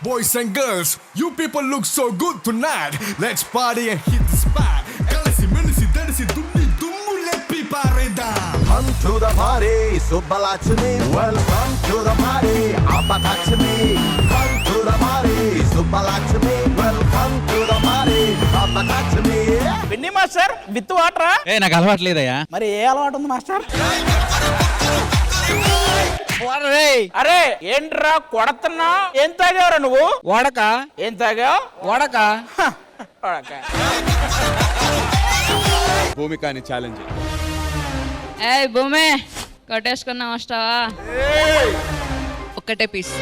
boys and girls, you people look so good tonight. Let's party and hit the spot. Kalasi menisi danisi dummi dummu leppi pareda. Come to the party, Subbalakshmi. Welcome to the party, Abbalakshmi. Come to the party, Subbalakshmi. Welcome to the party, Abbalakshmi. విన్నీ master with వాటరా? నాకు అలవాట్లేదయ్యా. మరి ఏ అలవాటు ఉంది master? అరే ఏంట్రా కొడతన్నా? ఏం తాగావురా నువ్వు? వాడక ఏం తాగావు? వాడక వాడక. భూమికాని ఛాలెంజ్. ఏ భూమి కొట్టేసుకున్నాం వస్తావా? ఒక్కటే పీస్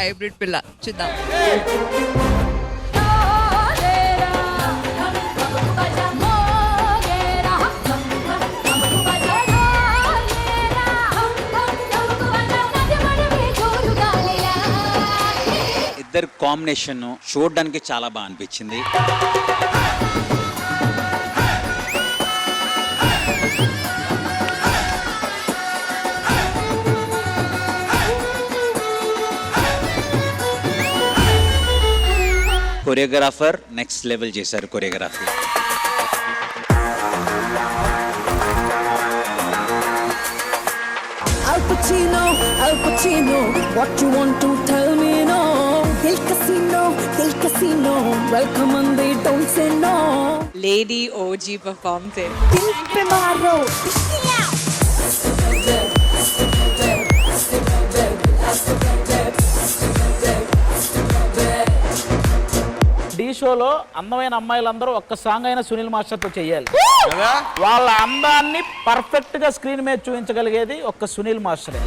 హైబ్రిడ్ పిల్ల చూద్దాం. ఇద్దరు కాంబినేషన్ చూడడానికి చాలా బాగా అనిపించింది. కొరియోగ్రాఫర్ నెక్స్ట్ లెవెల్ చేశారు choreography. Al Pacino, what you want to tell me no? Del Casino, welcome and they don't say no. Lady OG performed it. Dil pe maro. ఢీ షోలో అందమైన అమ్మాయిలందరూ ఒక్క సాంగ్ అయినా సునీల్ మాస్టర్ తో చెయ్యాలి. వాళ్ళ అందాన్ని పర్ఫెక్ట్ గా స్క్రీన్ మీద చూపించగలిగేది ఒక్క సునీల్ మాస్టరే.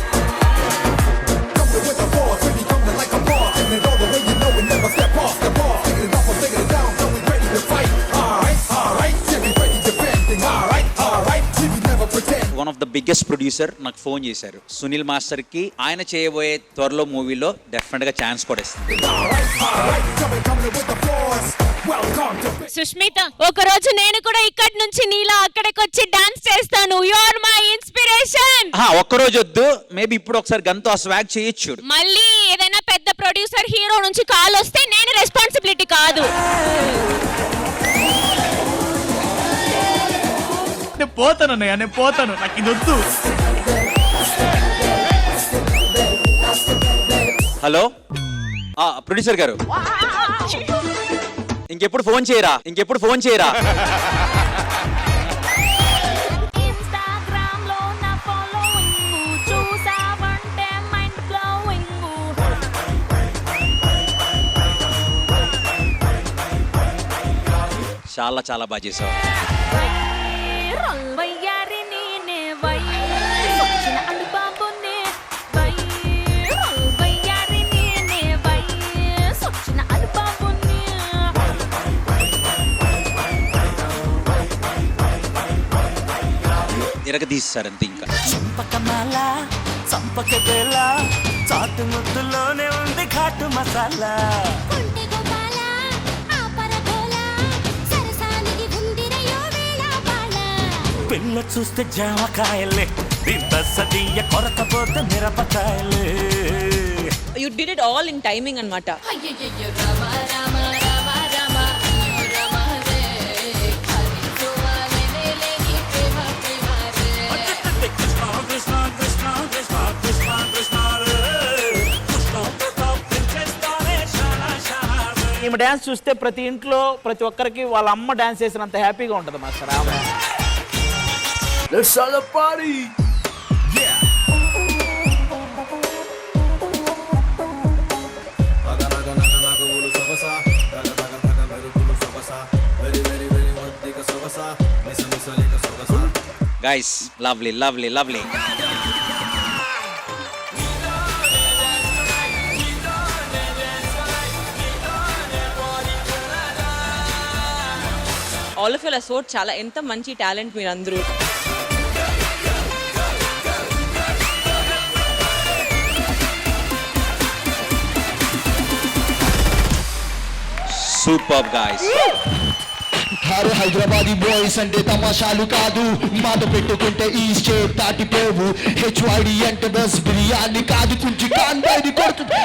One of the biggest producer నాకు ఫోన్ చేశారు. సునీల్ మాస్టర్ కి ఆయన చేయబోయే త్వరలో మూవీలో డెఫినెట్ గా ఛాన్స్ కూడా ఇస్తుంది. సుష్మిత, ఒక రోజు నేను కూడా ఇక్కడి నుంచి నీలా అక్కడికి వచ్చి డాన్స్ చేస్తాను. You are my inspiration. ఒక్కరోజు వద్దు, మేబీ ఇప్పుడు ఒకసారి గంతో ఆ స్వాగ్ చేయొచ్చు. మళ్ళీ ఏదైనా పెద్ద ప్రొడ్యూసర్ హీరో నుంచి కాల్ వస్తే నేను రెస్పాన్సిబిలిటీ కాదు. నేను పోతాను, నాకు ఇది వద్దు. హలో ప్రొడ్యూసర్ గారు, ఇంకెప్పుడు ఫోన్ చేయరా? చాలా చాలా బాగా చేసావు. ఇరగదీస్తారు అంతే. ఇంకా చంపకమాల చంపకబేల చాటు ముద్దులోనే ఉంది ఘాటు మసాలా. పిల్ల చూస్తే జామకాయలే, సదియ కొరకపోతే మిరపకాయలే. You did it all in timing అన్నమాట. ఈమె డాన్స్ చూస్తే ప్రతి ఇంట్లో ప్రతి ఒక్కరికి వాళ్ళ అమ్మ డాన్స్ చేసినంత హ్యాపీగా ఉంటుంది master. Let's start the party. Yeah. Guys, lovely. All of you are so చాలా ఎంత మంచి టాలెంట్ మీరందరూ. Superb guys. Hare Hyderabadi boys అంటే తమాషాలు కాదు, మాట పెట్టుకుంటే ఈ స్టేట్ దాటిపోవు. HYD అంటే బస్ బిర్యానీ కాదు, కుంచి కాన్ బయట కొడుతుంది.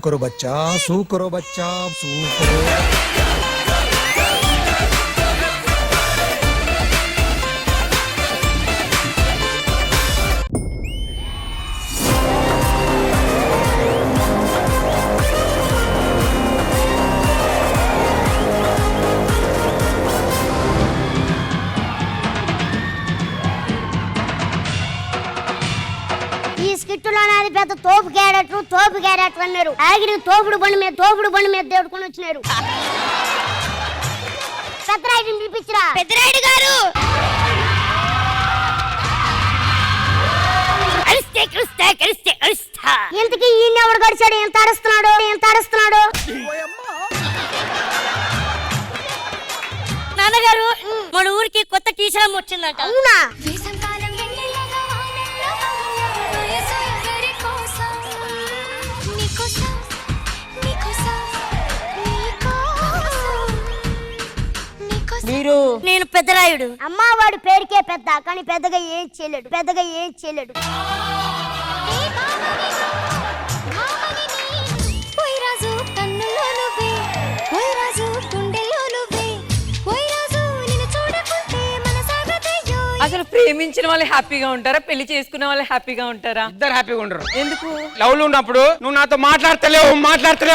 करो बच्चा, सू करो बच्चा, सू करो। ఈ స్కిట్లో నాది పెద్ద తోపు క్యారెక్టర్ అన్నారు. ఆగిరి తోపుడు బండి మీద దేవుడుకొని వచ్చినారు. పెద్దరాయుడిని పిలిపించరా. పెద్దరాయుడు గారు ఇంతకీ ఈయన ఎవడు గడిచాడు? ఎంత అరుస్తున్నాడు? నాన్నగారు మన ఊరికి కొత్త టీచర్ వచ్చిందంట. అవునా? మీరు నేను పెద్దరాయుడు. అమ్మా వాడు పేరుకే పెద్ద, కానీ పెద్దగా ఏం చేయలేడు. అసలు ప్రేమించిన వాళ్ళు హ్యాపీగా ఉంటారా, పెళ్లి చేసుకున్న వాళ్ళు హ్యాపీగా ఉంటారా? ఇద్దరు హ్యాపీగా ఉండరు. ఎందుకు? లవ్ లో ఉన్నప్పుడు నువ్వు నాతో మాట్లాడతలేవు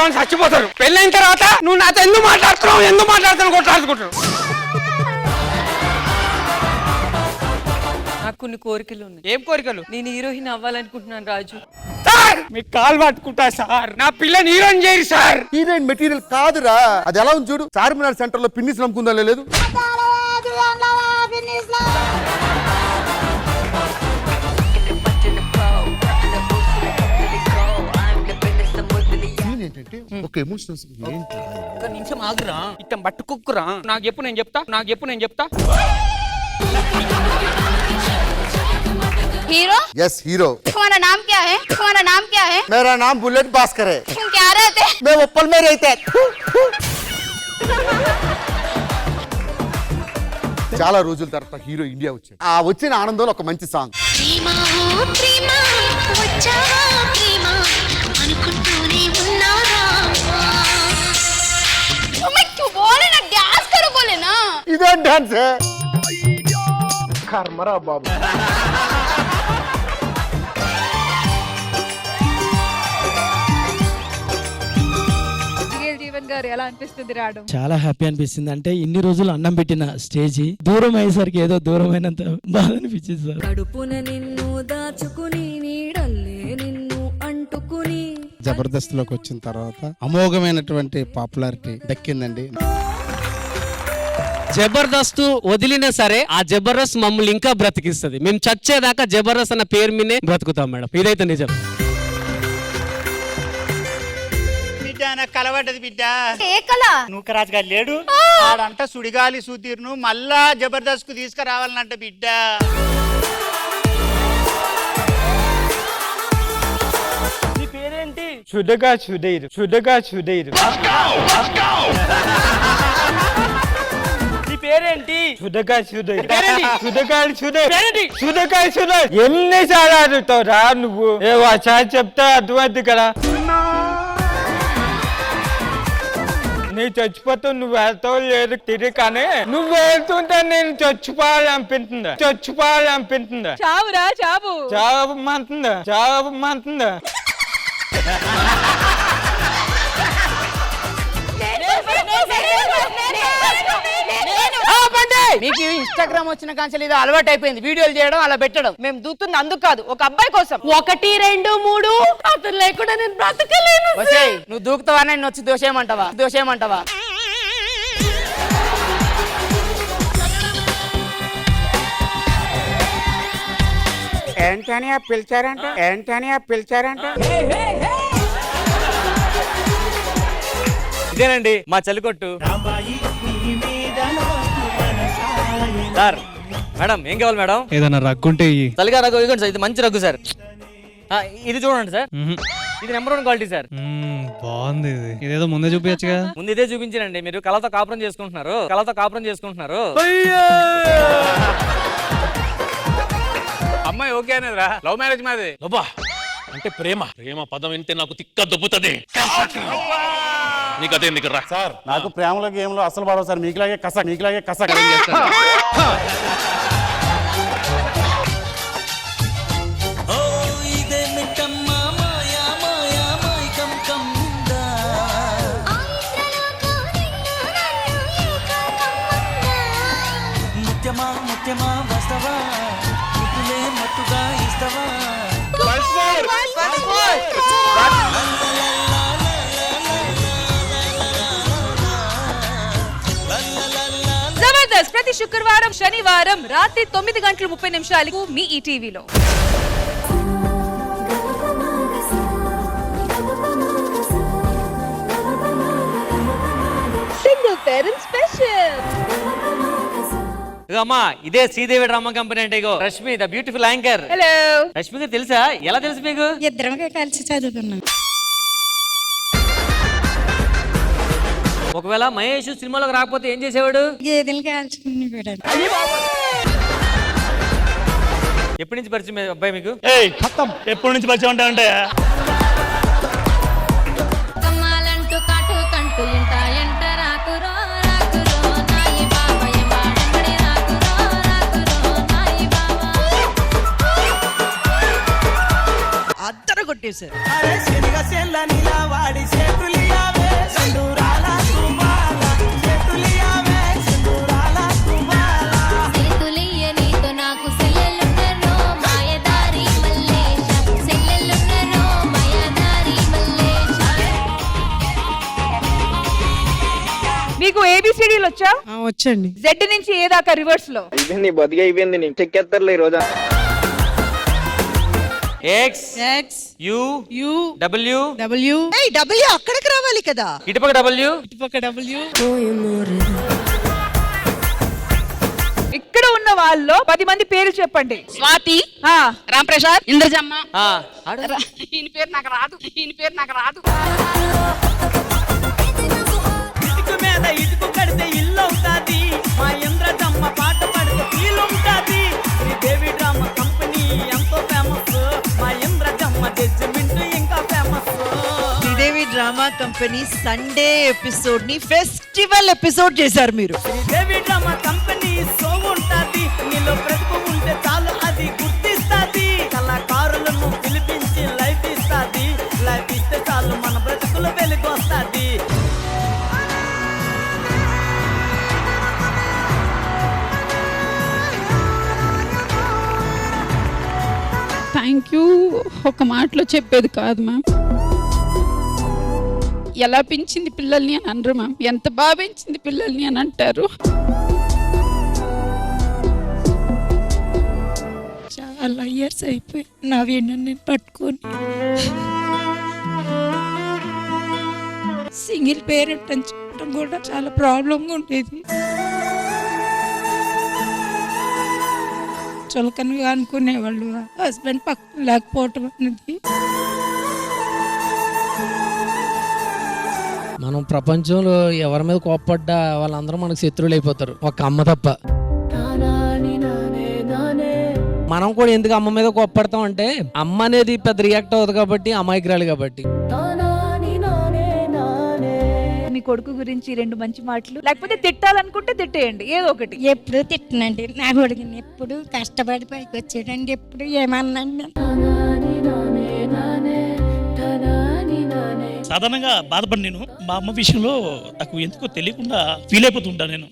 అని చచ్చిపోతారు. పెళ్ళైన తర్వాత నువ్వు నాతో ఎందుకు మాట్లాడుతున్నావు కొట్లాడుకుంటారు. నాకు కొన్ని కోరికలు ఉన్నాయి. ఏం కోరికలు? నేను హీరోయిన్ అవ్వాలనుకుంటున్నాను రాజు. సార్ మీకు కాల్ పట్టుకుంటా సార్, నా పిల్లని హీరోయిన్ చేయరు సార్. హీరోయిన్ మెటీరియల్ కాదురా, అది ఎలా ఉంది చూడు. చార్మినార్ సెంటర్ లో పిన్నిస్ నమ్ముకుందా లేదు. ఏంటంటే ఒక ఎమోషనల్స్ ఏంటి? ఒక నిమిషం ఆగురా, ఇట్టం పట్టుకుక్కురా. నాకు చెప్పు నేను చెప్తా. Hero yes hero. तुम्हारा नाम क्या है? मेरा नाम बुलेट भास्कर है। तुम क्या रहते? मैं उप्पल में रहते। చాలా రోజుల తర్వాత హీరో ఇండియా వచ్చాడు. ఆ వచ్చిన ఆనందంలో ఒక మంచి సాంగ్. ఇదే డాన్స్ కర్మరా బాబు. జీవన్ గారు ఎలా అనిపిస్తుంది రావడం? చాలా హ్యాపీ అనిపిస్తుంది. అంటే ఇన్ని రోజులు అన్నం పెట్టిన స్టేజ్ దూరం అయ్యేసరికి ఏదో దూరమైనంత బాధ అనిపించింది సార్. కడుపున నిన్ను దాచుకుని నీడల్లే నిన్ను అంటుకుని జబర్దస్త్ లోకి వచ్చిన తర్వాత అమోఘమైనటువంటి పాపులారిటీ దక్కిందండి. జబర్దస్త్ వదిలినా సరే ఆ జబర్దస్త్ మమ్మల్ని ఇంకా బ్రతికిస్తుంది. మేము చచ్చేదాకా జబర్దస్త్ అన్న పేరు మీదే బ్రతుకుతాం మేడం, ఇదైతే నిజం. బిడ్డ నాకు కలవడ్డది బిడ్డ. ఏ కళ? నూకరాజు గారు లేడు, ఆడంట సుడిగాలి సుధీర్ను మళ్ళా జబర్దస్త్ కు తీసుకురావాలనంట బిడ్డ. నీ పేరేంటి? సుధగా సుధీర్. పేరేంటి? ఎన్నిసార్లు అడుగుతావు రా నువ్వు? చెప్తా అర్థమైంది కదా. నీ చచ్చిపోతావు, నువ్వు వెళ్తావు లేదు తిరిగి, కానీ నువ్వు వెళ్తుంటే నేను చచ్చిపోవాలనిపించిందా? చావురా చావు. చావమంటుందా? మీకు ఇన్స్టాగ్రామ్ వచ్చిన కాంచెలు ఇది అలవాటు అయిపోయింది, వీడియోలు చేయడం అలా పెట్టడం. మేము దూతుంది అందుకు కాదు, ఒక అబ్బాయి కోసం. 1 2 3 అతను లేకుండా నేను బ్రతకలేను. నువ్వు దూకుతావా? నేను వచ్చి దోషేయమంటావా? ఏంటని పిలిచారంట? ఇదేనండి మా చలికొట్టు. సార్ మేడం ఏం కావాలి మేడం? ఏదైనా రగ్గుంటే చలిగా రగ్గు ఇవ్వండి సార్, ఇది మంచి రగ్గు సార్. ఇది చూడండి సార్, ఇది నెంబర్ 1 క్వాలిటీ సార్. బాగుంది. ఇదేదో ముందే చూపించగా. ముందు ఇదే చూపించానండి. మీరు కళతో కాపురం చేసుకుంటున్నారు. అమ్మాయి ఓకే అనేదిరా, లవ్ మ్యారేజ్ మాది. అంటే ప్రేమ పదం వింటే నాకు తిక్క దుబ్బుతుంది. నీకు అదే నీకు రా సార్ నాకు ప్రేమలో గేమ్లో అసలు పడవు సార్. మీకులాగే కస ముత్యమా వస్తవా ముద్దులే మత్తుగా ఇస్తవా. జబర్దస్త్ ప్రతి శుక్రవారం శనివారం రాత్రి 9:30 మీ ఈటీవీలో. Single parent special. అమ్మా ఇదే శ్రీదేవి డ్రామా కంపెనీ అంటే ఇగో Rashmi the beautiful anchor. Hello Rashmi garu తెలుసా? ఎలా తెలుసు మీకు? ఇద్దరం కలిసి చదువుకున్నాం. ఒకవేళ మహేష్ సినిమాలోకి రాకపోతే ఏం చేసేవాడు? గేదెలు కాల్చుకుని కూడా. ఎప్పటి నుంచి పరిచయం అబ్బాయి మీకు? ఎప్పటి నుంచి పరిచయం అంటే కమ్మాలంటూ కాటు కంటూ ఇంట ఎంట రాకురో రాకురో నాయి బాబాయ్ మాడంగడి రాకురో రాకురో నాయి బాబా. అద్దర కొట్టేశారు. చేతులియ నీతో నాకు సెల్లెలున్నరో మాయదారి మల్లేశ సెల్లెలున్నరో మాయదారి మల్లేశ. మీకు ఏబిసిడీలు వచ్చా? వచ్చండి. జెడ్ నుంచి ఏ దాకా రివర్స్ లో? అయిపోయింది బతికి అయిపోయింది. నేను చెక్కేస్తారులే ఈ రోజు. ఎక్స్ యు డబ్ల్యూ డబ్ల్యూ అక్కడికి రావాలి కదా. ఇటుపక్క డబ్ల్యూ ఇక్కడ ఉన్న వాళ్ళలో 10 మంది పేర్లు చెప్పండి. స్వాతి, రామ్ ప్రసాద్, ఇంద్రజమ్మ. ఈయన పేరు నాకు రాదు. ఇటుకు మీద ఇటుకు కడితే ఇల్లు అవుతాది. మా ఇంద్రజమ్మ పాట పడితే ఫీల్ ఉంటాది. శ్రీదేవి డ్రామా కంపెనీ ఎంతో ఫేమస్. మా ఇంద్రజమ్మ జడ్జిమెంట్ ఇంకా famous. Sridevi drama company Sunday episode ని ఫెస్టివల్ ఎపిసోడ్ చేశారు మీరు. శ్రీదేవి డ్రామా కంపెనీ సో ఉంటాది. నీలో ప్రతిభ ఉంటే చాలు అది గుర్తిస్తాది. కళాకారులను పిలిపించి లైఫ్ ఇస్తాది. లైఫ్ ఇస్తే చాలు మన బ్రతుకులు వెలుగొస్తాది. థ్యాంక్ యూ ఒక మాటలో చెప్పేది కాదు మ్యామ్. ఎలా పెంచింది పిల్లల్ని అని అనరు మ్యామ్. ఎంత బాగా పెంచింది పిల్లల్ని అని అంటారు. చాలా ఇయర్స్ అయిపోయి నా వీడిని నేను పట్టుకొని సింగిల్ పేరెంట్ అని చెప్పడం కూడా చాలా ప్రాబ్లంగా ఉండేది. చులకనగా అనుకునేవాళ్ళు. హస్బెండ్ పక్కన లేకపోవటం అనేది. మనం ప్రపంచంలో ఎవరి మీద కోప్పడ్డా వాళ్ళందరూ మనకు శత్రువులు అయిపోతారు, ఒక అమ్మ తప్ప. మనం కూడా ఎందుకు అమ్మ మీద కోప్పడతాం అంటే అమ్మ అనేది పెద్ద రియాక్ట్ అవుతుంది కాబట్టి, అమాయకురాలు కాబట్టి. మీ కొడుకు గురించి 2 మంచి మాటలు, లేకపోతే తిట్టాలనుకుంటే తిట్టేయండి ఏదో ఒకటి. ఎప్పుడు తిట్టనండి నా కొడుకుని. ఎప్పుడు కష్టపడి పైకి వచ్చాడండి. ఎప్పుడు ఏమన్నాండి. సాధారణంగా బాధపడి నేను మా అమ్మ విషయంలో నాకు ఎందుకో తెలియకుండా ఫీల్ అయిపోతుంటా నేను.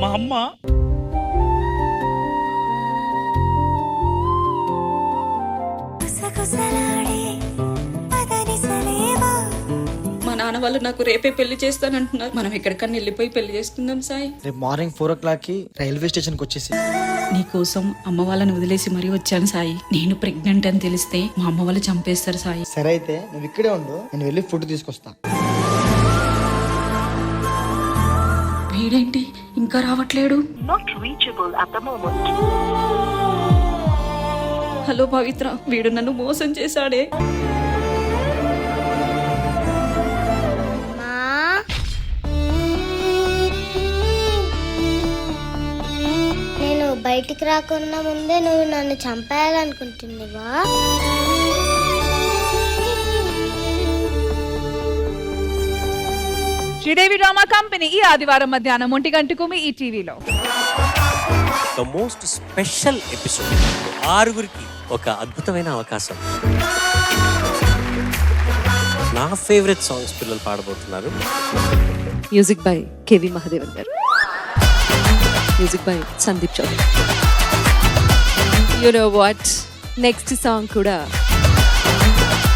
మా అమ్మ మా నాన్న వాళ్ళు నాకు రేపే పెళ్లి చేస్తానంటున్నారు. మనం ఎక్కడికన్నా వెళ్ళిపోయి పెళ్లి చేసుకుందాం సాయి. రేపు మార్నింగ్ 4 o'clockకి రైల్వే స్టేషన్కి వచ్చేసి నీకోసం అమ్మ వాళ్ళని వదిలేసి మరీ వచ్చాను సాయి. నేను ప్రెగ్నెంట్ అని తెలిస్తే మా అమ్మ వాళ్ళు చంపేస్తారు సాయి. సరే అయితే నువ్వు ఇక్కడే ఉండు, నేను వెళ్ళి ఫుడ్ తీసుకొస్తా. వీడేంటి ఇంకా రావట్లేడు? హలో పవిత్ర, వీడు నన్ను మోసం చేశాడే. నేను బయట బయటికి రాకుండా ముందే నువ్వు నన్ను చంపేయాలనుకుంటున్నావా? శ్రీదేవి డ్రామా కంపెనీ ఈ ఆదివారం మధ్యాహ్నం 1 మీ ఈ టీవీలో ద మోస్ట్ స్పెషల్ ఎపిసోడ్. 6గురికి ఒక అద్భుతమైన అవకాశం. నా ఫేవరెట్ సాంగ్స్ పిల్లలు పాడబోతున్నారు. Music by KV Mahadevan garu, music by Sandeep Chowdary. You know what, next song కూడా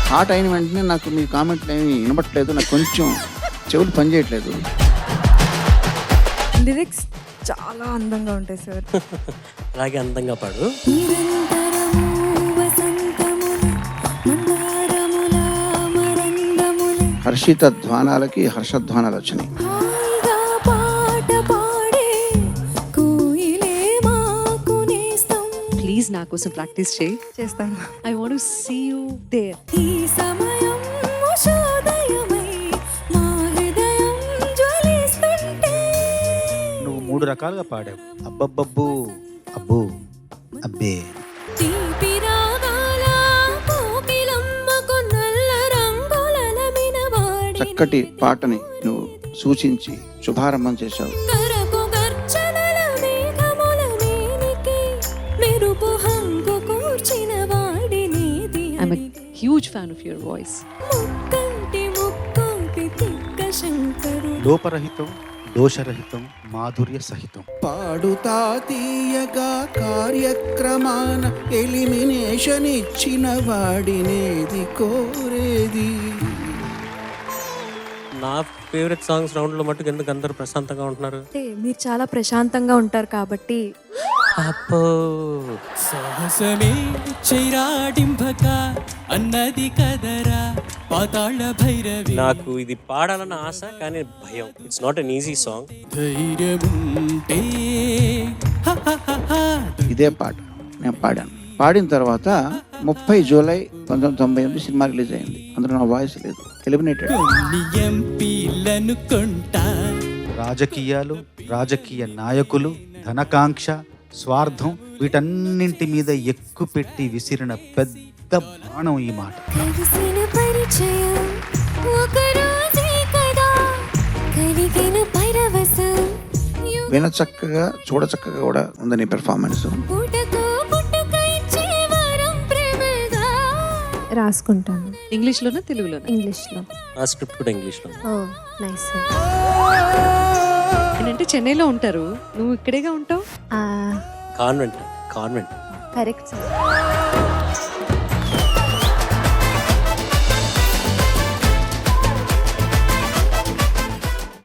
హాట్ అయిన వెంటనే నాకు మీ కామెంట్లు ఏమి వినబట్టలేదు, నాకు కొంచెం చెవులు పనిచేయట్లేదు. లిరిక్స్ చాలా అందంగా ఉంటాయి సార్. అలాగే అందంగా పాడు. హర్షిత ధ్వానాలకి హర్షధ్వానాలు వచ్చినాయి. ప్లీజ్ నా కోసం ప్రాక్టీస్ చేస్తాను. I want to see you there. నువ్వు 3 రకాలుగా పాడావు. అబ్బబ్బబ్బు, అబ్బు, అబ్బే. చక్కటి పాటని నువ్వు సూచించి శుభారంభం చేశావు. I'm a huge fan of your voice. లోపరహితం, దోషరహితం, మాధుర్య సహితం. పాడుతా తీయగా కార్యక్రమాన ఎలిమినేషన్ ఇచ్చిన వాడినేది కోరేది. నా ఫేవరెట్ సాంగ్స్ రౌండ్లో మట్టుకు ఎందుకు అందరూ ప్రశాంతంగా ఉంటున్నారు? మీరు చాలా ప్రశాంతంగా ఉంటారు కాబట్టి. అప్పో సాహసమే చైరాడింభక అన్నది కదరా పాతాళ భైరవి. నాకు ఇది పాడాలన్న ఆశ, కానీ భయం. It's not an easy song. ధైర్యముంటే ఇదే పాట నేను పాడాను. పాడిన తర్వాత 30 జూలై 1998 సినిమా రిలీజ్ అయింది. అందులో నా వాయిస్ లేదు, ఎలిమినేటెడ్. ఎంపీలను కొంటా. రాజకీయాలు, రాజకీయ నాయకులు, ధనకాంక్ష, స్వార్థం వీటన్నింటి మీద ఎక్కుపెట్టి విసిరిన పెద్ద బాణం ఈ మాట. వినచక్కగా చూడచక్కగా కూడా ఉందని పెర్ఫార్మెన్స్. రాసుకుంటాను. ఇంగ్లీష్లోనా తెలుగులోనా? ఇంగ్లీష్లో. ఆ స్క్రిప్ట్ కూడా ఇంగ్లీష్లో. నైస్. ఏంటంటే చెన్నైలో ఉంటారు, నువ్వు ఇక్కడేగా ఉంటావు. కాన్వెంట్. Correct sir.